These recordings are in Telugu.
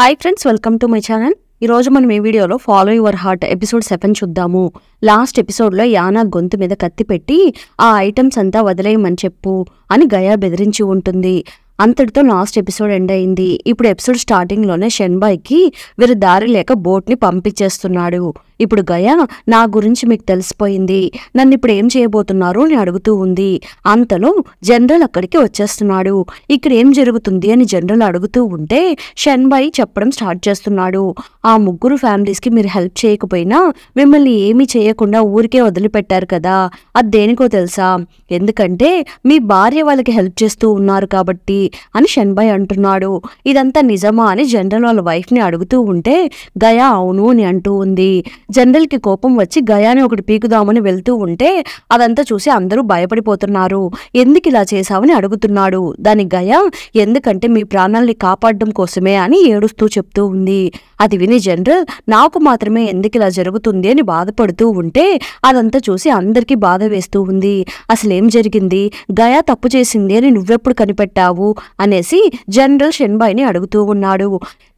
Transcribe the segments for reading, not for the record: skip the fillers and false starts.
Hi friends, welcome to my channel. ఈరోజు మనం ఈ వీడియోలో ఫాలో యువర్ హార్ట్ ఎపిసోడ్ 7 చూద్దాము. లాస్ట్ ఎపిసోడ్లో యానా గొంతు మీద కత్తి పెట్టి ఆ ఐటమ్స్ అంతా వదిలేయమని చెప్పు అని గయా బెదిరించి ఉంటుంది. అంతటితో లాస్ట్ ఎపిసోడ్ ఎండ్ అయింది. ఇప్పుడు ఎపిసోడ్ స్టార్టింగ్లోనే షెన్బాయ్కి వీరు దారి లేక బోట్ని పంపించేస్తున్నాడు. ఇప్పుడు గయా నా గురించి మీకు తెలిసిపోయింది, నన్ను ఇప్పుడు ఏం చేయబోతున్నారు అని అడుగుతూ ఉంది. అంతలో జనరల్ అక్కడికి వచ్చేస్తున్నాడు. ఇక్కడ ఏం జరుగుతుంది అని జనరల్ అడుగుతూ ఉంటే షెన్బాయ్ చెప్పడం స్టార్ట్ చేస్తున్నాడు. ఆ ముగ్గురు ఫ్యామిలీస్కి మీరు హెల్ప్ చేయకపోయినా మిమ్మల్ని ఏమీ చేయకుండా ఊరికే వదిలిపెట్టారు కదా, అది దేనికో తెలుసా? ఎందుకంటే మీ భార్య వాళ్ళకి హెల్ప్ చేస్తూ ఉన్నారు కాబట్టి అని షెన్బాయ్ అంటున్నాడు. ఇదంతా నిజమా అని జనరల్ వాళ్ళ వైఫ్ని అడుగుతూ ఉంటే గయా అవును అని అంటూ ఉంది. జనరల్కి కోపం వచ్చి గయాని ఒకటి పీకుదామని వెళ్తూ ఉంటే అదంతా చూసి అందరూ భయపడిపోతున్నారు. ఎందుకు ఇలా చేశావని అడుగుతున్నాడు. దానికి గయా ఎందుకంటే మీ ప్రాణాల్ని కాపాడడం కోసమే అని ఏడుస్తూ చెప్తూ ఉంది. అది విని జనరల్ నాకు మాత్రమే ఎందుకు ఇలా జరుగుతుంది అని బాధపడుతూ ఉంటే అదంతా చూసి అందరికీ బాధ వేస్తూ ఉంది. అసలేం జరిగింది, గయా తప్పు చేసింది అని నువ్వెప్పుడు కనిపెట్టావు అనేసి జనరల్ షెన్బాయ్ని అడుగుతూ ఉన్నాడు.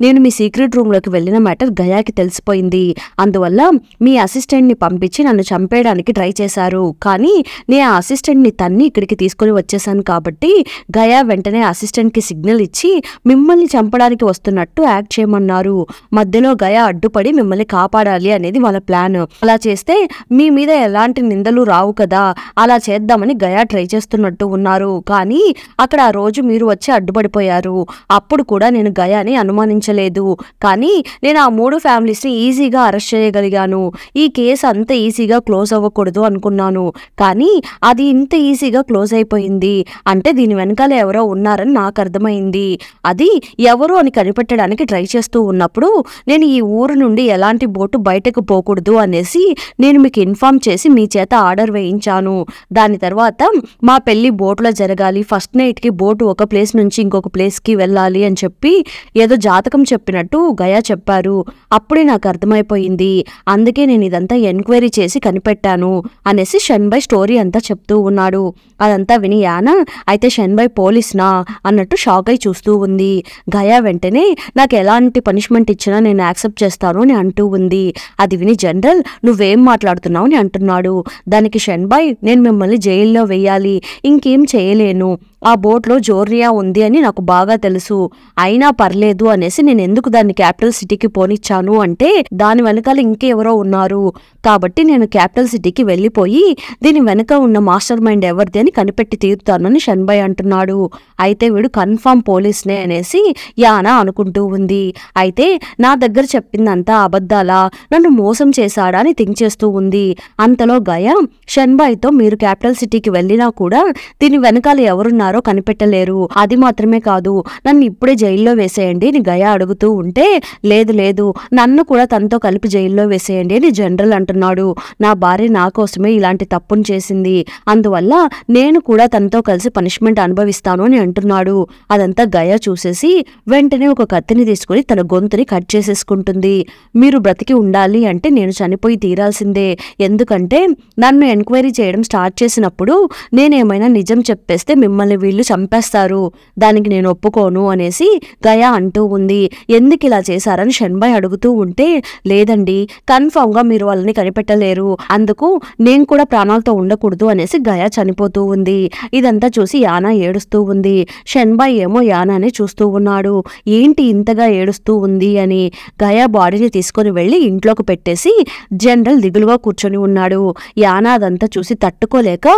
నేను మీ సీక్రెట్ రూమ్లోకి వెళ్ళిన మ్యాటర్ గయాకి తెలిసిపోయింది, అందువల్ల మీ అసిస్టెంట్ని పంపించి నన్ను చంపేయడానికి ట్రై చేశారు. కానీ నేను ఆ అసిస్టెంట్ని తన్ని ఇక్కడికి తీసుకుని వచ్చేసాను కాబట్టి గయా వెంటనే అసిస్టెంట్కి సిగ్నల్ ఇచ్చి మిమ్మల్ని చంపడానికి వస్తున్నట్టు యాక్ట్ చేయమన్నారు. మధ్యలో గయా అడ్డుపడి మిమ్మల్ని కాపాడాలి అనేది వాళ్ళ ప్లాన్. అలా చేస్తే మీ మీద ఎలాంటి నిందలు రావు కదా, అలా చేద్దామని గయా ట్రై చేస్తున్నట్టు ఉన్నారు. కానీ అక్కడ ఆ రోజు మీరు వచ్చి అడ్డుపడిపోయారు. అప్పుడు కూడా నేను గయాని అనుమానించలేదు, కానీ నేను ఆ 3 ఫ్యామిలీస్ని ఈజీగా అరెస్ట్ చేయగలిగాను. ఈ కేసు అంత ఈజీగా క్లోజ్ అవ్వకూడదు అనుకున్నాను, కానీ అది ఇంత ఈజీగా క్లోజ్ అయిపోయింది. అంటే దీని వెనకాల ఎవరో ఉన్నారని నాకు అర్థమైంది. అది ఎవరు అని కనిపెట్టడానికి ట్రై చేస్తూ ఉన్నప్పుడు నేను ఈ ఊరు నుండి ఎలాంటి బోటు బయటకు పోకూడదు అనేసి నేను మీకు ఇన్ఫార్మ్ చేసి మీ చేత ఆర్డర్ వేయించాను. దాని తర్వాత మా పెళ్లి బోట్లో జరగాలి, ఫస్ట్ నైట్కి బోటు ఒక ప్లేస్ నుంచి ఇంకొక ప్లేస్కి వెళ్ళాలి అని చెప్పి ఏదో జాతకం చెప్పినట్టు గయా చెప్పారు. అప్పుడే నాకు అర్థమైపోయింది, అందుకే నేను ఇదంతా ఎంక్వైరీ చేసి కనిపెట్టాను అనేసి షెన్బాయ్ స్టోరీ అంతా చెప్తూ ఉన్నాడు. అదంతా విని యానా అయితే షెన్బాయ్ పోలీస్నా అన్నట్టు షాక్ అయి చూస్తూ ఉంది. గయా వెంటనే నాకు ఎలాంటి పనిష్మెంట్ ఇచ్చినా నేను యాక్సెప్ట్ చేస్తాను అని అంటూ ఉంది. అది విని జనరల్ నువ్వేం మాట్లాడుతున్నావు అని అంటున్నాడు. దానికి షెన్బాయ్ నేను మిమ్మల్ని జైల్లో వేయాలి, ఇంకేం చేయలేను, ఆ బోట్లో జోర్నియా ఉంది అని నాకు బాగా తెలుసు, అయినా పర్లేదు అనేసి నేను ఎందుకు దాన్ని క్యాపిటల్ సిటీకి పోనిచ్చాను అంటే దాని వెనకాల ఇంకెవరో ఉన్నారు కాబట్టి నేను క్యాపిటల్ సిటీకి వెళ్ళిపోయి దీని వెనక ఉన్న మాస్టర్ మైండ్ ఎవరిది అని కనిపెట్టి తీరుతానని షెన్బాయ్ అంటున్నాడు. అయితే వీడు కన్ఫర్మ్ పోలీస్నే అనేసి యానా అనుకుంటూ ఉంది. అయితే నా దగ్గర చెప్పిందంతా అబద్ధాలా, నన్ను మోసం చేశాడా అని థింక్ చేస్తూ ఉంది. అంతలో గయా షెన్బాయ్తో మీరు క్యాపిటల్ సిటీకి వెళ్ళినా కూడా దీని వెనకాల ఎవరున్నారో కనిపెట్టలేరు, అది మాత్రమే కాదు నన్ను ఇప్పుడే జైల్లో వేసేయండి అని గయా అడుగుతూ ఉంటే లేదు లేదు నన్ను కూడా తనతో కలిపి జైల్లో వేసేయండి అని జనరల్ అంటున్నాడు. నా భార్య నా కోసమే ఇలాంటి తప్పును చేసింది, అందువల్ల నేను కూడా తనతో కలిసి పనిష్మెంట్ అనుభవిస్తాను అని అంటున్నాడు. అదంతా గయా చూసేసి వెంటనే ఒక కత్తిని తీసుకుని తన గొంతుని కట్ చేసేసుకుంటుంది. మీరు బ్రతికి ఉండాలి అంటే నేను చనిపోయి తీరాల్సిందే, ఎందుకంటే నన్ను ఎంక్వైరీ చేయడం స్టార్ట్ చేసినప్పుడు నేనేమైనా నిజం చెప్పేస్తే మిమ్మల్ని వీళ్ళు చంపేస్తారు, దానికి నేను ఒప్పుకోను అనేసి గయా అంటూ ఉంది. ఎందుకు ఇలా చేశారని షెన్బాయ్ అడుగుతూ ఉంటే లేదండి కన్ఫర్మ్ గా మీరు వాళ్ళని కనిపెట్టలేరు, అందుకు నేను కూడా ప్రాణాలతో ఉండకూడదు అనేసి గయా చనిపోతూ ఉంది. ఇదంతా చూసి యానా ఏడుస్తూ ఉంది. షెన్బాయ్ ఏమో యానాని చూస్తూ ఉన్నాడు, ఏంటి ఇంతగా ఏడుస్తూ ఉంది అని. గయా బాడీని తీసుకొని వెళ్ళి ఇంట్లోకి పెట్టేసి జనరల్ దిగులుగా కూర్చొని ఉన్నాడు. యానా అదంతా చూసి తట్టుకోలేక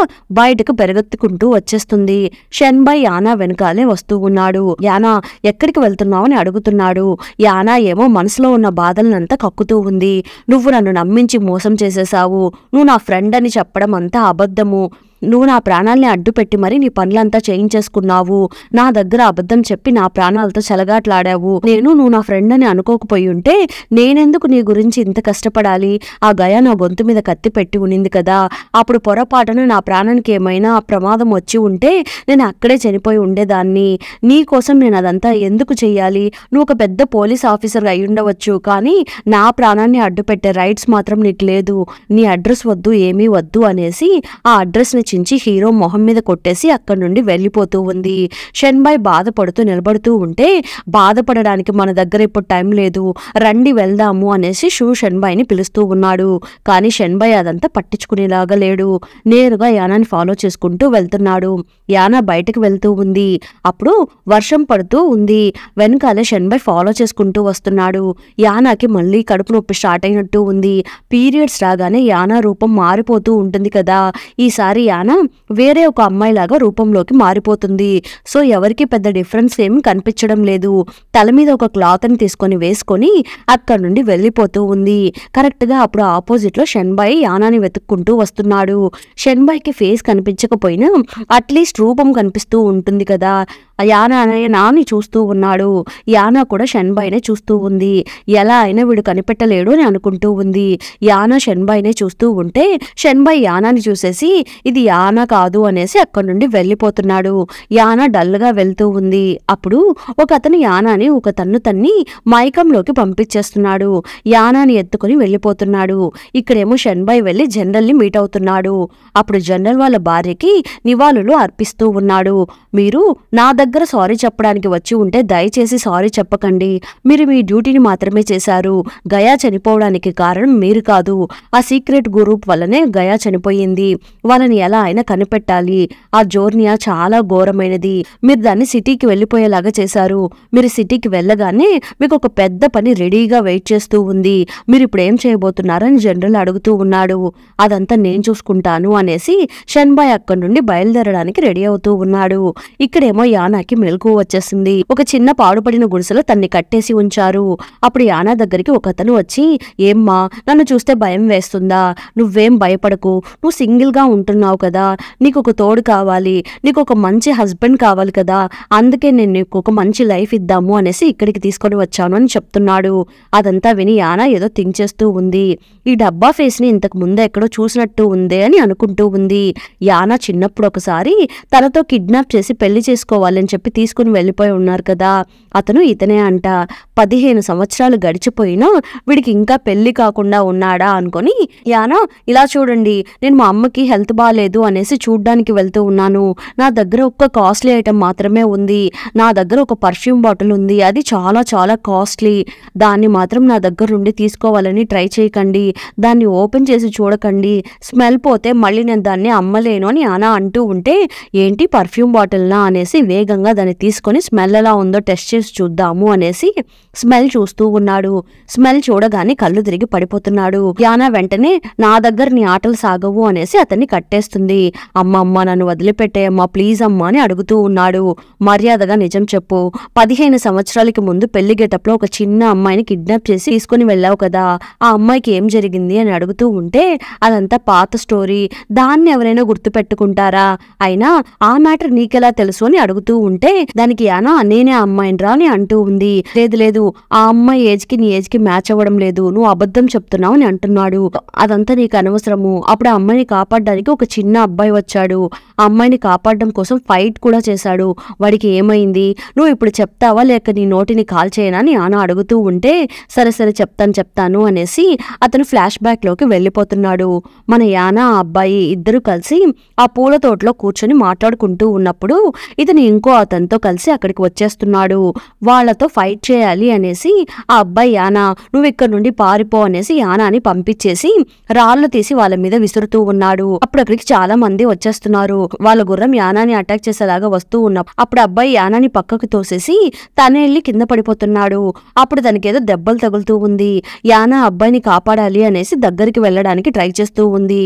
బయటకు పెరగెత్తుకుంటూ వచ్చేస్తుంది. షెన్బాయ్ యానా వెనకాలే వస్తూ ఉన్నాడు. యానా ఎక్కడికి వెళ్తున్నావు అని అడుగుతున్నాడు. యానా ఏమో మనసులో ఉన్న బాధలనంతా కక్కుతూ ఉంది. నువ్వు నన్ను నమ్మించి మోసం చేసేసావు, నువ్వు నా ఫ్రెండ్ అని చెప్పడం అంతా అబద్ధము, నువ్వు నా ప్రాణాల్ని అడ్డుపెట్టి మరి నీ పనులంతా చేయించేసుకున్నావు, నా దగ్గర అబద్ధం చెప్పి నా ప్రాణాలతో చెలగాట్లాడావు. నువ్వు నా ఫ్రెండ్ అని అనుకోకపోయి ఉంటే నేనెందుకు నీ గురించి ఇంత కష్టపడాలి? ఆ గయా నా గొంతు మీద కత్తి పెట్టి ఉనింది కదా, అప్పుడు పొరపాటున నా ప్రాణానికి ఏమైనా ప్రమాదం వచ్చి ఉంటే నేను అక్కడే చనిపోయి ఉండేదాన్ని. నీ కోసం నేను అదంతా ఎందుకు చెయ్యాలి? నువ్వు ఒక పెద్ద పోలీస్ ఆఫీసర్ అయి ఉండవచ్చు, కానీ నా ప్రాణాన్ని అడ్డుపెట్టే రైట్స్ మాత్రం నీకు లేదు. నీ అడ్రస్ వద్దు, ఏమీ వద్దు అనేసి ఆ అడ్రస్ని ఆలోచించి హీరో మొహం మీద కొట్టేసి అక్కడి నుండి వెళ్ళిపోతూ ఉంది. షెన్బాయ్ బాధపడుతూ నిలబడుతూ ఉంటే, బాధపడడానికి మన దగ్గర ఇప్పుడు టైం లేదు, రండి వెళ్దాము అనేసి షూ షెన్బాయ్ని పిలుస్తూ ఉన్నాడు. కానీ షెన్బాయ్ అదంతా పట్టించుకునేలాగా లేడు. నేరుగా యానాని ఫాలో చేసుకుంటూ వెళ్తున్నాడు. యానా బయటకు వెళ్తూ ఉంది. అప్పుడు వర్షం పడుతూ ఉంది. వెనకాలే షెన్బాయ్ ఫాలో చేసుకుంటూ వస్తున్నాడు. యానాకి మళ్ళీ కడుపు నొప్పి స్టార్ట్ అయినట్టు ఉంది. పీరియడ్స్ రాగానే యానా రూపం మారిపోతూ ఉంటుంది కదా. ఈసారి యానా వేరే ఒక అమ్మాయిలాగా రూపంలోకి మారిపోతుంది. సో ఎవరికి పెద్ద డిఫరెన్స్ ఏమి కనిపించడం లేదు. తల మీద ఒక క్లాత్ని తీసుకొని వేసుకొని అక్కడి నుండి వెళ్ళిపోతూ ఉంది. కరెక్ట్గా అప్పుడు ఆపోజిట్లో షెన్బాయ్ యానాని వెతుక్కుంటూ వస్తున్నాడు. షెన్బాయ్కి ఫేస్ కనిపించకపోయినా అట్లీస్ట్ రూపం కనిపిస్తూ ఉంటుంది కదా. యానాని చూస్తూ ఉన్నాడు. యానా కూడా షెన్బాయ్నే చూస్తూ ఉంది. ఎలా అయినా వీడు కనిపెట్టలేడు అని అనుకుంటూ ఉంది. యానా షెన్బాయ్నే చూస్తూ ఉంటే షెన్బాయ్ యానాని చూసేసి ఇది యానా కాదు అనేసి అక్కడి నుండి వెళ్ళిపోతున్నాడు. యానా డల్గా వెళ్తూ ఉంది. అప్పుడు ఒక అతను యానాని ఒక తన్ని మైకంలోకి పంపించేస్తున్నాడు. యానాని ఎత్తుకుని వెళ్ళిపోతున్నాడు. ఇక్కడేమో షెన్బాయ్ వెళ్ళి జనరల్ని మీట్ అవుతున్నాడు. అప్పుడు జనరల్ వాళ్ళ భార్యకి నివాళులు అర్పిస్తూ ఉన్నాడు. మీరు నా దగ్గర సారీ చెప్పడానికి వచ్చి ఉంటే దయచేసి సారీ చెప్పకండి. మీరు మీ డ్యూటీని మాత్రమే చేశారు. గయా చనిపోవడానికి కారణం మీరు కాదు. ఆ సీక్రెట్ గ్రూప్ వల్లనే గయా చనిపోయింది. వాళ్ళని ఎలా అయినా కనిపెట్టాలి. ఆ జోర్నియా చాలా ఘోరమైనది. మీరు దాన్ని సిటీకి వెళ్ళిపోయేలాగా చేశారు. మీరు సిటీకి వెళ్ళగానే మీకు ఒక పెద్ద పని రెడీగా వెయిట్ చేస్తూ ఉంది. మీరు ఇప్పుడు ఏం చేయబోతున్నారని జనరల్ అడుగుతూ ఉన్నాడు. అదంతా నేను చూసుకుంటాను అనేసి షెన్బాయ్ అక్కడి నుండి బయలుదేరడానికి రెడీ అవుతూ ఉన్నాడు. ఇక్కడేమో యానాకి మెలకు వచ్చేసింది. ఒక చిన్న పాడుపడిన గుడిసెలో తన్ని కట్టేసి ఉంచారు. అప్పుడు యానా దగ్గరికి ఒక అతను వచ్చి, ఏమ్మా నన్ను చూస్తే భయం వేస్తుందా? నువ్వేం భయపడకు, నువ్వు సింగిల్ గా ఉంటున్నావు కదా, నీకు ఒక తోడు కావాలి, నీకు ఒక మంచి హస్బెండ్ కావాలి కదా, అందుకే నేను నీకు ఒక మంచి లైఫ్ ఇద్దాము అనేసి ఇక్కడికి తీసుకొని వచ్చాను అని చెప్తున్నాడు. అదంతా విని యానా ఏదో థింక్ చేస్తూ ఉంది. ఈ డబ్బా ఫేస్ ని ఇంతకు ముందే ఎక్కడో చూసినట్టు ఉందే అని అనుకుంటూ ఉంది. యానా చిన్నప్పుడు ఒకసారి తనతో కిడ్నాప్ చేసి పెళ్లి చేసుకోవాలని చెప్పి తీసుకుని వెళ్ళిపోయి ఉన్నారు కదా, అతను ఇతనే అంట. 15 సంవత్సరాలు గడిచిపోయినా వీడికి ఇంకా పెళ్లి కాకుండా ఉన్నాడా అనుకొని, యానా ఇలా చూడండి, నేను మా అమ్మకి హెల్త్ బాగాలేదు అనేసి చూడ్డానికి వెళ్తూ ఉన్నాను. నా దగ్గర ఒక్క కాస్ట్లీ ఐటమ్ మాత్రమే ఉంది. నా దగ్గర ఒక పర్ఫ్యూమ్ బాటిల్ ఉంది. అది చాలా చాలా కాస్ట్లీ. దాన్ని మాత్రం నా దగ్గర నుండి తీసుకోవాలని ట్రై చేయకండి. దాన్ని ఓపెన్ చేసి చూడకండి. స్మెల్ పోతే మళ్ళీ నేను దాన్ని అమ్మలేను అని యానా అంటూ ఉంటే, ఏంటి పర్ఫ్యూమ్ బాటిల్నా అనేసి వేగంగా దాన్ని తీసుకొని స్మెల్ ఎలా ఉందో టెస్ట్ చేసి చూద్దాము అనేసి స్మెల్ చూస్తూ ఉన్నాడు. స్మెల్ చూడగానే కళ్ళు తిరిగి పడిపోతున్నాడు. యానా వెంటనే నా దగ్గర నీ ఆటలు సాగవు అనేసి అతన్ని కట్టేస్తుంది. అమ్మ నన్ను వదిలిపెట్టేయమ్మా ప్లీజ్ అమ్మా అని అడుగుతూ ఉన్నాడు. మర్యాదగా నిజం చెప్పు, 15 సంవత్సరాలకి ముందు పెళ్లి గెటప్ లో ఒక చిన్న అమ్మాయిని కిడ్నాప్ చేసి తీసుకుని వెళ్ళావు కదా, ఆ అమ్మాయికి ఏం జరిగింది అని అడుగుతూ ఉంటే, అదంతా పాత స్టోరీ, దాన్ని ఎవరైనా గుర్తు పెట్టుకుంటారా, అయినా ఆ మ్యాటర్ నీకెలా తెలుసు అని అడుగుతూ ఉంటే, దానికి యానా నేనే అమ్మాయిని రా అని అంటూ ఉంది. లేదు ఆ అమ్మాయి ఏజ్ కి నీ ఏజ్ కి మ్యాచ్ అవ్వడం లేదు, నువ్వు అబద్ధం చెప్తున్నావు అని అంటున్నాడు. అదంతా నీకు అనవసరము. అప్పుడు ఆ అమ్మాయిని కాపాడడానికి ఒక చిన్న అబ్బాయి వచ్చాడు. ఆ అమ్మాయిని కాపాడడం కోసం ఫైట్ కూడా చేశాడు. వాడికి ఏమైంది, నువ్వు ఇప్పుడు చెప్తావా లేక నీ నోటిని కాల్ చేయనా అని యానా అడుగుతూ ఉంటే, సరే చెప్తాను అనేసి అతను ఫ్లాష్ బ్యాక్ లోకి వెళ్ళిపోతున్నాడు. మన యానా ఆ అబ్బాయి ఇద్దరు కలిసి ఆ పూల తోటలో కూర్చొని మాట్లాడుకుంటూ ఉన్నప్పుడు ఇతను ఇంకో అతనితో కలిసి అక్కడికి వచ్చేస్తున్నాడు. వాళ్లతో ఫైట్ చేయాలి అనేసి ఆ అబ్బాయి యానా నువ్వు ఇక్కడ నుండి పారిపో అనేసి యానాని పంపించేసి రాళ్లు తీసి వాళ్ళ మీద విసురుతూ ఉన్నాడు. అప్పుడు అక్కడికి చాలా మంది వచ్చేస్తున్నారు. వాళ్ళ గుర్రం యానాని అటాక్ చేసేలాగా వస్తూ ఉన్నప్పుడు అప్పుడు అబ్బాయి యానాని పక్కకు తోసేసి తనే వెళ్ళి కింద పడిపోతున్నాడు. అప్పుడు తనకేదో దెబ్బలు తగులుతూ ఉంది. యానా అబ్బాయిని కాపాడాలి అనేసి దగ్గరికి వెళ్ళడానికి ట్రై చేస్తూ ఉంది.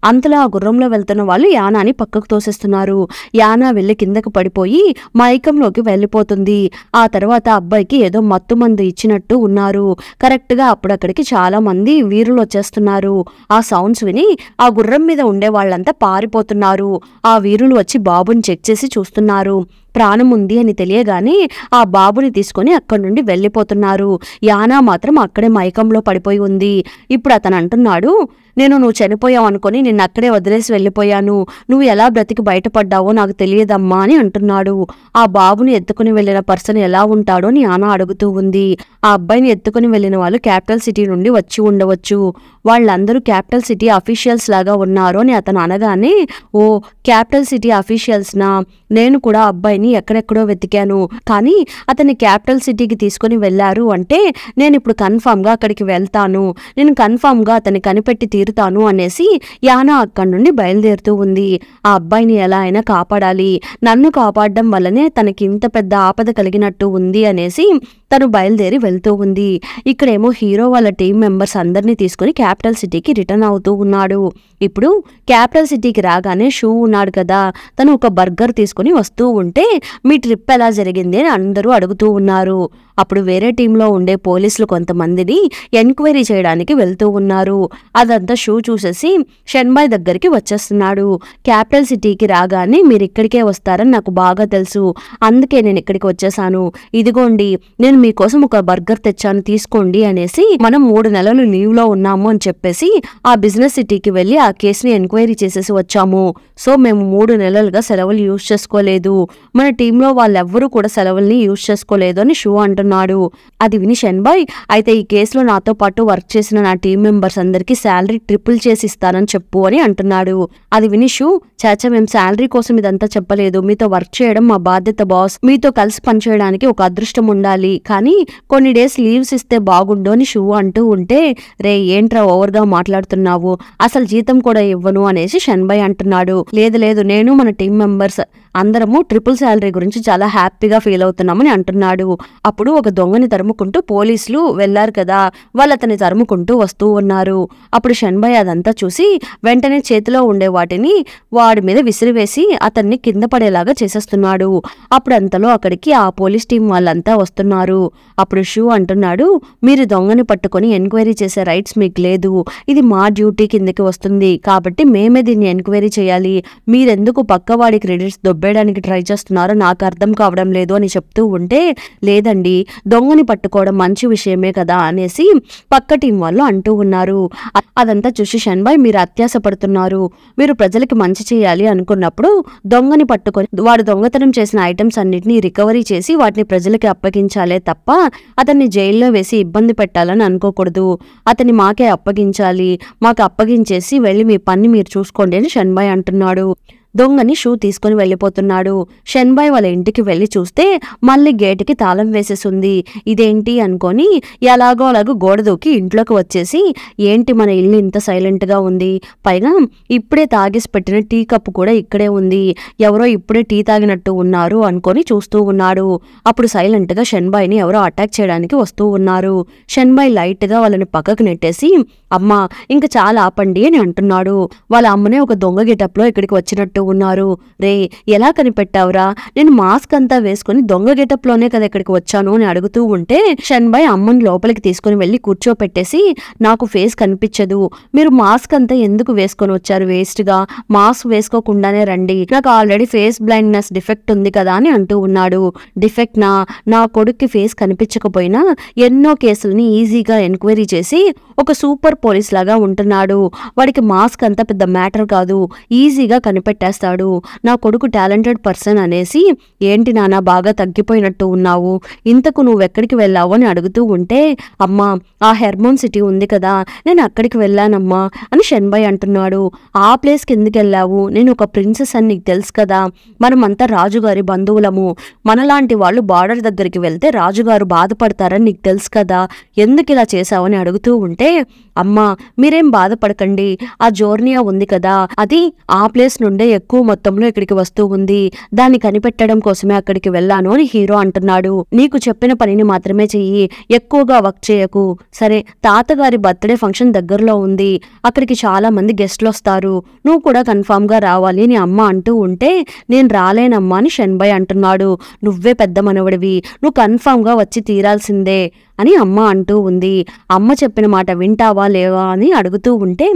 అంతలో ఆ గుర్రంలో వెళ్తున్న వాళ్ళు యానాని పక్కకు తోసేస్తున్నారు. యానా వెళ్లి కిందకు పడిపోయి మైకంలోకి వెళ్ళిపోతుంది. ఆ తర్వాత అబ్బాయికి ఏదో మత్తు మందు ఇచ్చినట్టు ఉన్నారు. కరెక్ట్ గా అప్పుడు అక్కడికి చాలా మంది వీరులు వచ్చేస్తున్నారు. ఆ సౌండ్స్ విని ఆ గుర్రం మీద ఉండే వాళ్ళంతా పారిపోతున్నారు. ఆ వీరులు వచ్చి బాబుని చెక్ చేసి చూస్తున్నారు. ప్రాణం ఉంది అని తెలియగానే ఆ బాబుని తీసుకొని అక్కడి నుండి వెళ్ళిపోతున్నారు. యానా మాత్రం అక్కడే మైకంలో పడిపోయి ఉంది. ఇప్పుడు అతను అంటున్నాడు, నేను నువ్వు చనిపోయావు అనుకొని నిన్ను అక్కడే వదిలేసి వెళ్ళిపోయాను, నువ్వు ఎలా బ్రతికి బయటపడ్డావో నాకు తెలియదమ్మా అని అంటున్నాడు. ఆ బాబుని ఎత్తుకుని వెళ్లిన పర్సన్ ఎలా ఉంటాడో అని యానా అడుగుతూ ఉంది. ఆ అబ్బాయిని ఎత్తుకుని వెళ్లిన వాళ్ళు క్యాపిటల్ సిటీ నుండి వచ్చి ఉండవచ్చు. వాళ్ళందరూ క్యాపిటల్ సిటీ అఫీషియల్స్ లాగా ఉన్నారు అని అతను అనగానే, ఓ క్యాపిటల్ సిటీ అఫీషియల్స్నా, నేను కూడా అబ్బాయిని ఎక్కడెక్కడో వెతికాను, కానీ అతన్ని క్యాపిటల్ సిటీకి తీసుకుని వెళ్ళారు అంటే నేను ఇప్పుడు కన్ఫామ్గా అక్కడికి వెళ్తాను, నేను కన్ఫామ్గా అతన్ని కనిపెట్టి తీరుతాను అనేసి యానా అక్కడి నుండి బయలుదేరుతూ ఉంది. ఆ అబ్బాయిని ఎలా అయినా కాపాడాలి, నన్ను కాపాడడం వల్లనే తనకి ఇంత పెద్ద ఆపద కలిగినట్టు ఉంది అనేసి తను బయలుదేరి వెళ్తూ ఉంది. ఇక్కడేమో హీరో వాళ్ళ టీం మెంబర్స్ అందరినీ తీసుకుని క్యాపిటల్ సిటీకి రిటర్న్ అవుతూ ఉన్నాడు. ఇప్పుడు క్యాపిటల్ సిటీకి రాగానే షూ ఉన్నాడు కదా, తను ఒక బర్గర్ తీసుకుని వస్తూ ఉంటే మీ ట్రిప్ ఎలా జరిగింది అని అందరూ అడుగుతూ ఉన్నారు. అప్పుడు వేరే టీంలో ఉండే పోలీసులు కొంతమందిని ఎంక్వైరీ చేయడానికి వెళ్తూ ఉన్నారు. అదంతా షూ చూసేసి షెన్బాయ్ దగ్గరికి వచ్చేస్తున్నాడు. క్యాపిటల్ సిటీకి రాగానే మీరు ఇక్కడికే వస్తారని నాకు బాగా తెలుసు, అందుకే నేను ఇక్కడికి వచ్చేసాను, ఇదిగోండి నేను మీకోసం ఒక బర్గర్ తెచ్చాను తీసుకోండి అనేసి, మనం 3 నెలలు లీవ్లో ఉన్నాము అని చెప్పేసి ఆ బిజినెస్ సిటీకి వెళ్ళి ఆ కేసుని ఎంక్వైరీ చేసేసి వచ్చాము. సో మేము 3 నెలలుగా సెలవులు యూజ్ చేసుకోలేదు, మన టీంలో వాళ్ళెవ్వరూ కూడా సెలవుల్ని యూజ్ చేసుకోలేదు అని షూ అంటున్నాడు. అది విని షెన్బాయ్, అయితే ఈ కేసులో నాతో పాటు వర్క్ చేసిన నా టీం మెంబర్స్ అందరికీ శాలరీ ట్రిపుల్ చేసి ఇస్తానని చెప్పు అని అంటున్నాడు. అది విని షూ, చాచా మేము శాలరీ కోసం ఇదంతా చెప్పలేదు, మీతో వర్క్ చేయడం మా బాధ్యత బాస్, మీతో కలిసి పనిచేయడానికి ఒక అదృష్టం ఉండాలి, కానీ కొన్ని డేస్ లీవ్స్ ఇస్తే బాగుండు అని షూ అంటూ ఉంటే, రే ఏంట్రా ఓవర్గా మాట్లాడుతున్నావు, అసలు జీతం కూడా ఇవ్వను అనేసి షెన్బాయ్ అంటున్నాడు. లేదు లేదు, నేను మన టీం మెంబర్స్ అందరము ట్రిపుల్ శాలరీ గురించి చాలా హ్యాపీగా ఫీల్ అవుతున్నామని అంటున్నాడు. అప్పుడు ఒక దొంగని తరుముకుంటూ పోలీసులు వెళ్లారు కదా, వాళ్ళు అతన్ని తరుముకుంటూ వస్తూ ఉన్నారు. అప్పుడు షెన్బాయ్ అదంతా చూసి వెంటనే చేతిలో ఉండే వాటిని వాడి మీద విసిరివేసి అతన్ని కింద పడేలాగా చేసేస్తున్నాడు. అప్పుడు అంతలో అక్కడికి ఆ పోలీస్ టీం వాళ్ళంతా వస్తున్నారు. అప్పుడు షూ అంటున్నాడు, మీరు దొంగని పట్టుకొని ఎంక్వైరీ చేసే రైట్స్ మీకు లేదు, ఇది మా డ్యూటీ కిందకి వస్తుంది, కాబట్టి మేమే దీన్ని ఎంక్వైరీ చేయాలి, మీరెందుకు పక్కవాడి క్రెడిట్స్ దొబ్బేయడానికి ట్రై చేస్తున్నారో నాకు అర్థం కావడం లేదు అని చెప్తూ ఉంటే, లేదండి దొంగని పట్టుకోవడం మంచి విషయమే కదా అనేసి పక్క టీం వాళ్ళు అంటూ ఉన్నారు. అదంతా చూసి షెన్బాయ్, మీరు అత్యాశ పడుతున్నారు, మీరు ప్రజలకి మంచి చేయాలి అనుకున్నప్పుడు దొంగని పట్టుకొని వాడు దొంగతనం చేసిన ఐటమ్స్ అన్నిటినీ రికవరీ చేసి వాటిని ప్రజలకి అప్పగించాలే తప్ప అతన్ని జైల్లో వేసి ఇబ్బంది పెట్టాలని అనుకోకూడదు, అతన్ని మాకే అప్పగించాలి, మాకు అప్పగించేసి వెళ్ళి మీ పని మీరు చూసుకోండి అని షెన్బాయ్ అంటున్నాడు. దొంగని షూ తీసుకుని వెళ్ళిపోతున్నాడు. షెన్బాయ్ వాళ్ళ ఇంటికి వెళ్ళి చూస్తే మళ్ళీ గేటుకి తాళం వేసేసింది. ఇదేంటి అనుకొని ఎలాగో అలాగో గోడ దూకి ఇంట్లోకి వచ్చేసి, ఏంటి మన ఇల్లు ఇంత సైలెంట్గా ఉంది, పైగా ఇప్పుడే తాగేసి పెట్టిన టీ కప్పు కూడా ఇక్కడే ఉంది, ఎవరో ఇప్పుడే టీ తాగినట్టు ఉన్నారు అనుకొని చూస్తూ ఉన్నాడు. అప్పుడు సైలెంట్గా షెన్బాయ్ని ఎవరో అటాక్ చేయడానికి వస్తూ ఉన్నారు. షెన్బాయ్ లైట్గా వాళ్ళని పక్కకు నెట్టేసి, అమ్మా ఇంకా చాలా ఆపండి అని అంటున్నాడు. వాళ్ళ అమ్మనే ఒక దొంగ గెటప్లో ఇక్కడికి వచ్చినట్టు ఉన్నారు. రే ఎలా కనిపెట్టావురా, నేను మాస్క్ అంతా వేసుకుని దొంగ గెటప్లోనే కదా ఇక్కడికి వచ్చాను అని అడుగుతూ ఉంటే షెన్బాయ్ అమ్మని లోపలికి తీసుకుని వెళ్ళి కూర్చోపెట్టేసి, నాకు ఫేస్ కనిపించదు, మీరు మాస్క్ అంతా ఎందుకు వేసుకొని వచ్చారు వేస్ట్గా, మాస్క్ వేసుకోకుండానే రండి, నాకు ఆల్రెడీ ఫేస్ బ్లైండ్నెస్ డిఫెక్ట్ ఉంది కదా అని అంటూ ఉన్నాడు. డిఫెక్ట్ నా కొడుక్కి ఫేస్ కనిపించకపోయినా ఎన్నో కేసుల్ని ఈజీగా ఎంక్వైరీ చేసి ఒక సూపర్ పోలీస్ లాగా ఉంటున్నాడు, వాడికి మాస్క్ అంతా పెద్ద మ్యాటర్ కాదు, ఈజీగా కనిపెట్టేస్తాడు, నా కొడుకు టాలెంటెడ్ పర్సన్ అనేసి, ఏంటి నాన్న బాగా తగ్గిపోయినట్టు ఉన్నావు, ఇంతకు నువ్వెక్కడికి వెళ్ళావు అని అడుగుతూ ఉంటే, అమ్మా ఆ హెర్మోన్ సిటీ ఉంది కదా నేను అక్కడికి వెళ్ళానమ్మా అని షెన్బాయ్ అంటున్నాడు. ఆ ప్లేస్కి ఎందుకు వెళ్ళావు, నేను ఒక ప్రిన్సెస్ అని నీకు తెలుసు కదా, మనమంతా రాజుగారి బంధువులము, మనలాంటి వాళ్ళు బార్డర్ దగ్గరికి వెళ్తే రాజుగారు బాధపడతారని నీకు తెలుసు కదా, ఎందుకు ఇలా చేశావని అడుగుతూ ఉంటే, అమ్మా మీరేం బాధపడకండి, ఆ జోర్నియా ఉంది కదా అది ఆ ప్లేస్ నుండే ఎక్కువ మొత్తంలో ఇక్కడికి వస్తూ ఉంది, దాన్ని కనిపెట్టడం కోసమే అక్కడికి వెళ్ళాను అని హీరో అంటున్నాడు. నీకు చెప్పిన పనిని మాత్రమే చెయ్యి, ఎక్కువగా వర్క్ చేయకు, సరే తాతగారి బర్త్డే ఫంక్షన్ దగ్గరలో ఉంది, అక్కడికి చాలా మంది గెస్ట్లు వస్తారు, నువ్వు కూడా కన్ఫామ్ గా రావాలి అని అమ్మ అంటూ ఉంటే, నేను రాలేనమ్మా అని షెన్బాయ్ అంటున్నాడు. నువ్వే పెద్ద మనవడివి, నువ్వు కన్ఫామ్ గా వచ్చి తీరాల్సిందే అని అమ్మ అంటూ ఉంది. అమ్మ చెప్పిన మాట వింటావా లేవా అని అడుగుతూ ఉంటే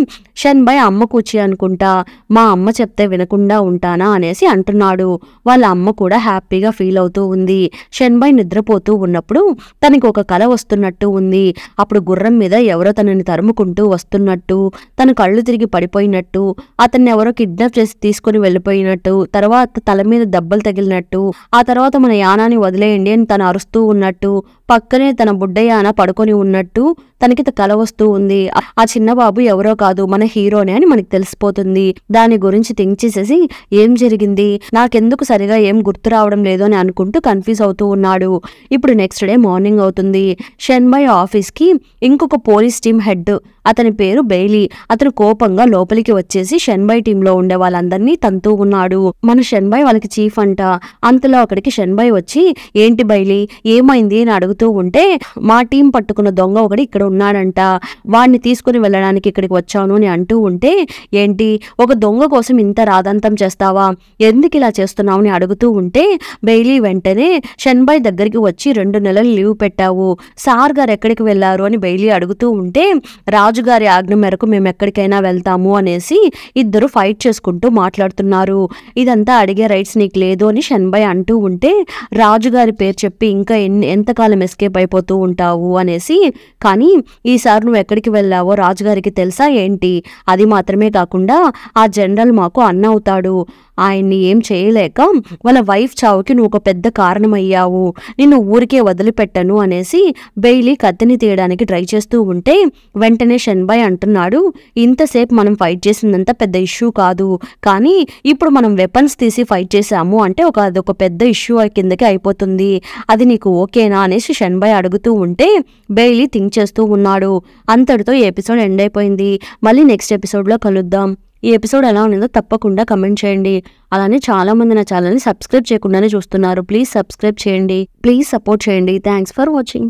షెన్బాయ్ అమ్మ కూర్చి అనుకుంటా, మా అమ్మ చెప్తే వినకుండా ఉంటానా అనేసి అంటున్నాడు. వాళ్ళ అమ్మ కూడా హ్యాపీగా ఫీల్ అవుతూ ఉంది. షెన్బాయ్ నిద్రపోతూ ఉన్నప్పుడు తనకి ఒక కల వస్తున్నట్టు ఉంది. అప్పుడు గుర్రం మీద ఎవరో తనని తరుముకుంటూ వస్తున్నట్టు, తన కళ్ళు తిరిగి పడిపోయినట్టు, అతన్ని ఎవరో కిడ్నాప్ చేసి తీసుకుని వెళ్ళిపోయినట్టు, తర్వాత తల మీద దెబ్బలు తగిలినట్టు, ఆ తర్వాత మన యానాని వదిలేయండి అని తను అరుస్తూ ఉన్నట్టు, పక్కనే తన బుడ్డయ్యాన పడుకొని ఉన్నట్టు తనకి కల వస్తూ ఉంది. ఆ చిన్న బాబు ఎవరో కాదు మన హీరోనే అని మనకి తెలిసిపోతుంది. దాని గురించి థింక్ చేసేసి ఏం జరిగింది, నాకెందుకు సరిగా ఏం గుర్తు రావడం లేదు అని అనుకుంటూ కన్ఫ్యూజ్ అవుతూ ఉన్నాడు. ఇప్పుడు నెక్స్ట్ డే మార్నింగ్ అవుతుంది. షెన్బాయ్ ఆఫీస్కి ఇంకొక పోలీస్ టీం హెడ్, అతని పేరు బెయిలీ. అతను కోపంగా లోపలికి వచ్చేసి షెన్బాయ్ టీంలో ఉండే వాళ్ళందరినీ తంతూ ఉన్నాడు. మన షెన్బాయ్ వాళ్ళకి చీఫ్ అంట. అంతలో అక్కడికి షెన్బాయ్ వచ్చి ఏంటి బెయిలీ ఏమైంది అని అడుగుతూ ఉంటే, మా టీం పట్టుకున్న దొంగ ఒకటి ఇక్కడ ఉన్నాడంట, వాడిని తీసుకుని వెళ్ళడానికి ఇక్కడికి వచ్చాను అని అంటూ ఉంటే, ఏంటి ఒక దొంగ కోసం ఇంత రాదంతం చేస్తావా, ఎందుకు ఇలా చేస్తున్నావు అని అడుగుతూ ఉంటే, బెయిలీ వెంటనే షెన్బాయ్ దగ్గరికి వచ్చి 2 నెలలు లీవ్ పెట్టావు, సార్ గారు ఎక్కడికి వెళ్లారు అని బెయిలీ అడుగుతూ ఉంటే, రాజుగారి ఆజ్ఞ మేరకు మేము ఎక్కడికైనా వెళ్తాము అనేసి ఇద్దరు ఫైట్ చేసుకుంటూ మాట్లాడుతున్నారు. ఇదంతా అడిగే రైట్స్ నీకు లేదు అని షెన్బాయ్ అంటూ ఉంటే, రాజుగారి పేరు చెప్పి ఇంకా ఎంతకాలం ఎస్కేప్ అయిపోతూ ఉంటావు అనేసి, కానీ ఈసారి నువ్వు ఎక్కడికి వెళ్ళావో రాజుగారికి తెలుసా ఏంటి, అది మాత్రమే కాకుండా ఆ జనరల్ మాకు అన్న అవుతాడు, ఆయన్ని ఏం చేయలేక వాళ్ళ వైఫ్ చావుకి నువ్వు ఒక పెద్ద కారణమయ్యావు, నిన్ను ఊరికే వదిలిపెట్టను అనేసి బెయిలీ కత్తిని తీయడానికి ట్రై చేస్తూ ఉంటే, వెంటనే షెన్బాయ్ అంటున్నాడు, ఇంతసేపు మనం ఫైట్ చేసిందంత పెద్ద ఇష్యూ కాదు, కానీ ఇప్పుడు మనం వెపన్స్ తీసి ఫైట్ చేసాము అంటే అదొక పెద్ద ఇష్యూ కిందకి అయిపోతుంది, అది నీకు ఓకేనా అనేసి షెన్బాయ్ అడుగుతూ ఉంటే బెయిలీ థింక్ చేస్తూ ఉన్నాడు. అంతటితో ఈ ఎపిసోడ్ ఎండ్ అయిపోయింది. మళ్ళీ నెక్స్ట్ ఎపిసోడ్లో కలుద్దాం. ఈ ఎపిసోడ్ ఎలా ఉన్నదో తప్పకుండా కమెంట్ చేయండి. అలానే చాలా మంది నా ఛానల్ని సబ్స్క్రైబ్ చేయకుండానే చూస్తున్నారు. ప్లీజ్ సబ్స్క్రైబ్ చేయండి, ప్లీజ్ సపోర్ట్ చేయండి. Thanks for watching.